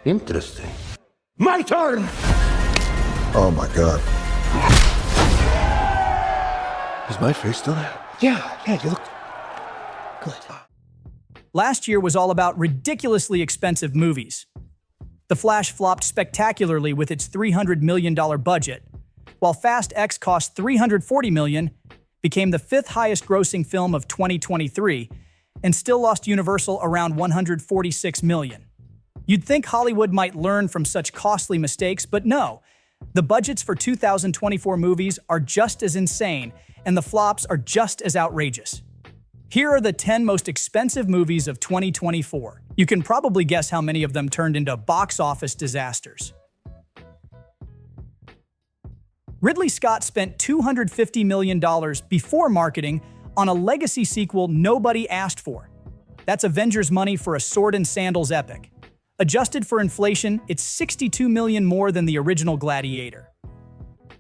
Interesting. My turn! Oh my God. Is my face still there? Yeah, you look good. Last year was all about ridiculously expensive movies. The Flash flopped spectacularly with its $300 million budget, while Fast X cost $340 million, became the fifth highest grossing film of 2023, and still lost Universal around $146 million. You'd think Hollywood might learn from such costly mistakes, but no. The budgets for 2024 movies are just as insane, and the flops are just as outrageous. Here are the 10 most expensive movies of 2024. You can probably guess how many of them turned into box office disasters. Ridley Scott spent $250 million before marketing on a legacy sequel nobody asked for. That's Avengers money for a sword and sandals epic. Adjusted for inflation, it's $62 million more than the original Gladiator.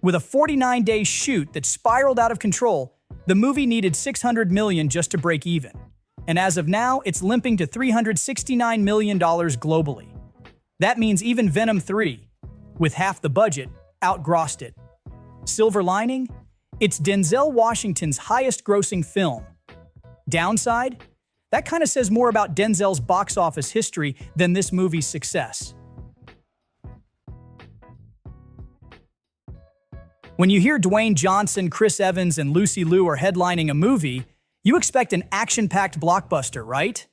With a 49-day shoot that spiraled out of control, the movie needed $600 million just to break even. And as of now, it's limping to $369 million globally. That means even Venom 3, with half the budget, outgrossed it. Silver lining? It's Denzel Washington's highest-grossing film. Downside? That kind of says more about Denzel's box office history than this movie's success. When you hear Dwayne Johnson, Chris Evans, and Lucy Liu are headlining a movie, you expect an action-packed blockbuster, right?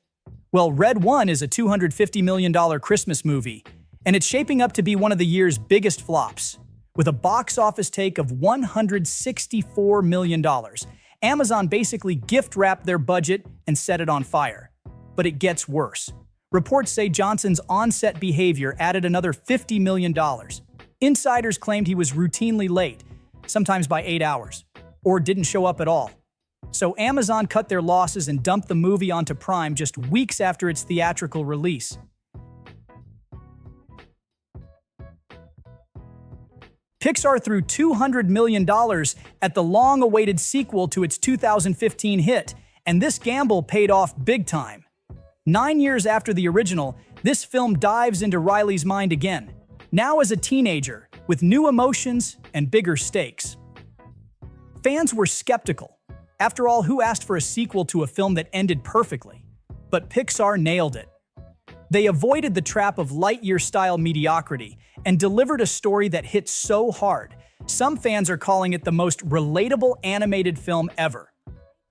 Well, Red One is a $250 million Christmas movie, and it's shaping up to be one of the year's biggest flops. With a box office take of $164 million, Amazon basically gift-wrapped their budget and set it on fire. But it gets worse. Reports say Johnson's on-set behavior added another $50 million. Insiders claimed he was routinely late, sometimes by 8 hours, or didn't show up at all. So Amazon cut their losses and dumped the movie onto Prime just weeks after its theatrical release. Pixar threw $200 million at the long-awaited sequel to its 2015 hit, and this gamble paid off big time. 9 years after the original, this film dives into Riley's mind again, now as a teenager, with new emotions and bigger stakes. Fans were skeptical. After all, who asked for a sequel to a film that ended perfectly? But Pixar nailed it. They avoided the trap of Lightyear-style mediocrity and delivered a story that hit so hard, some fans are calling it the most relatable animated film ever.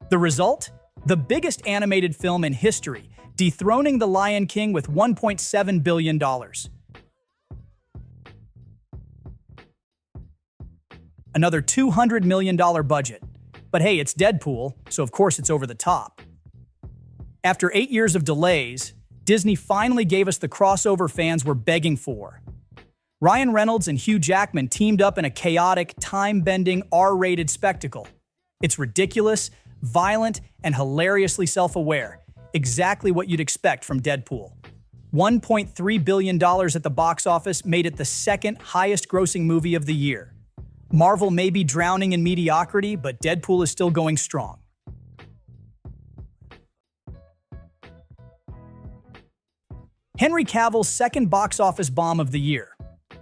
The result? The biggest animated film in history, dethroning The Lion King with $1.7 billion. Another $200 million budget. But hey, it's Deadpool, so of course it's over the top. After 8 years of delays, Disney finally gave us the crossover fans were begging for. Ryan Reynolds and Hugh Jackman teamed up in a chaotic, time-bending, R-rated spectacle. It's ridiculous, violent, and hilariously self-aware. Exactly what you'd expect from Deadpool. $1.3 billion at the box office made it the second highest-grossing movie of the year. Marvel may be drowning in mediocrity, but Deadpool is still going strong. Henry Cavill's second box office bomb of the year.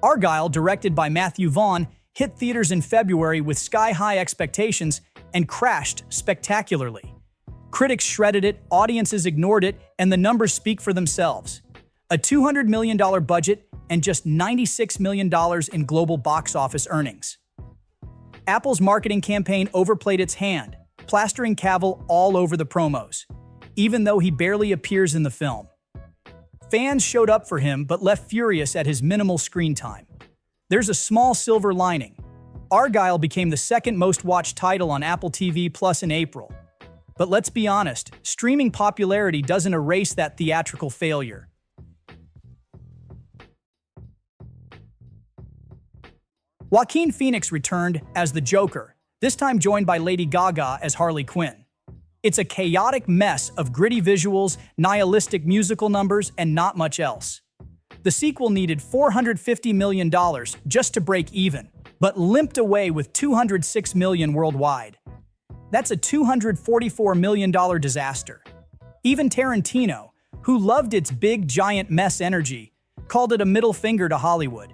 Argylle, directed by Matthew Vaughn, hit theaters in February with sky-high expectations and crashed spectacularly. Critics shredded it, audiences ignored it, and the numbers speak for themselves. A $200 million budget and just $96 million in global box office earnings. Apple's marketing campaign overplayed its hand, plastering Cavill all over the promos, even though he barely appears in the film. Fans showed up for him but left furious at his minimal screen time. There's a small silver lining. Argylle became the second most watched title on Apple TV Plus in April. But let's be honest, streaming popularity doesn't erase that theatrical failure. Joaquin Phoenix returned as the Joker, this time joined by Lady Gaga as Harley Quinn. It's a chaotic mess of gritty visuals, nihilistic musical numbers, and not much else. The sequel needed $450 million just to break even, but limped away with $206 million worldwide. That's a $244 million disaster. Even Tarantino, who loved its big giant mess energy, called it a middle finger to Hollywood.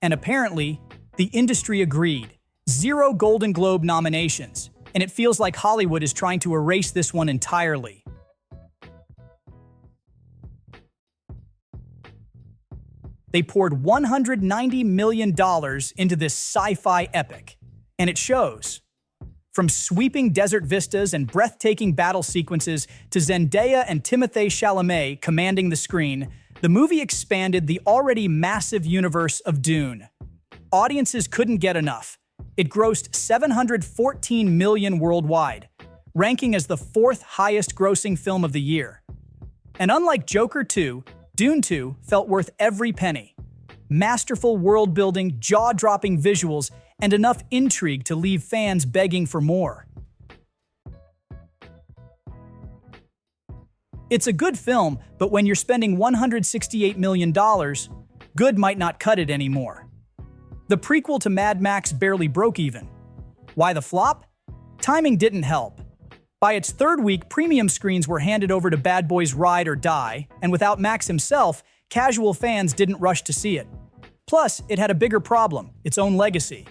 And apparently, the industry agreed. 0 Golden Globe nominations, and it feels like Hollywood is trying to erase this one entirely. They poured $190 million into this sci-fi epic, and it shows. From sweeping desert vistas and breathtaking battle sequences to Zendaya and Timothée Chalamet commanding the screen, the movie expanded the already massive universe of Dune. Audiences couldn't get enough. It grossed $714 million worldwide, ranking as the 4th highest-grossing film of the year. And unlike Joker 2, Dune 2 felt worth every penny. Masterful world-building, jaw-dropping visuals, and enough intrigue to leave fans begging for more. It's a good film, but when you're spending $168 million, good might not cut it anymore. The prequel to Mad Max barely broke even. Why the flop? Timing didn't help. By its 3rd week, premium screens were handed over to Bad Boys Ride or Die, and without Max himself, casual fans didn't rush to see it. Plus, it had a bigger problem, its own legacy.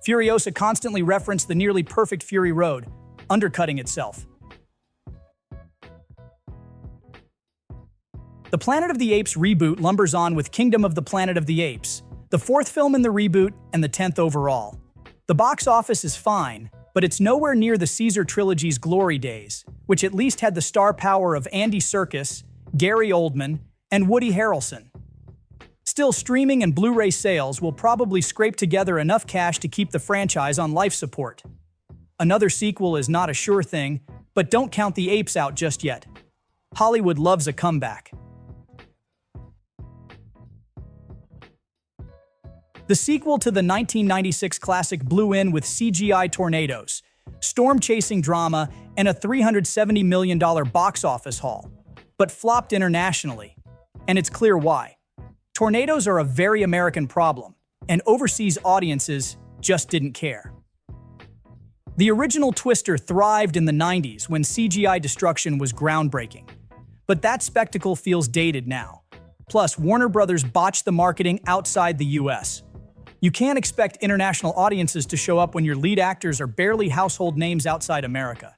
Furiosa constantly referenced the nearly perfect Fury Road, undercutting itself. The Planet of the Apes reboot lumbers on with Kingdom of the Planet of the Apes, the 4th film in the reboot and the 10th overall. The box office is fine, but it's nowhere near the Caesar trilogy's glory days, which at least had the star power of Andy Serkis, Gary Oldman, and Woody Harrelson. Still, streaming and Blu-ray sales will probably scrape together enough cash to keep the franchise on life support. Another sequel is not a sure thing, but don't count the Apes out just yet. Hollywood loves a comeback. The sequel to the 1996 classic blew in with CGI tornadoes, storm-chasing drama, and a $370 million box office haul, but flopped internationally. And it's clear why. Tornadoes are a very American problem, and overseas audiences just didn't care. The original Twister thrived in the 90s when CGI destruction was groundbreaking, but that spectacle feels dated now. Plus, Warner Brothers botched the marketing outside the US. You can't expect international audiences to show up when your lead actors are barely household names outside America.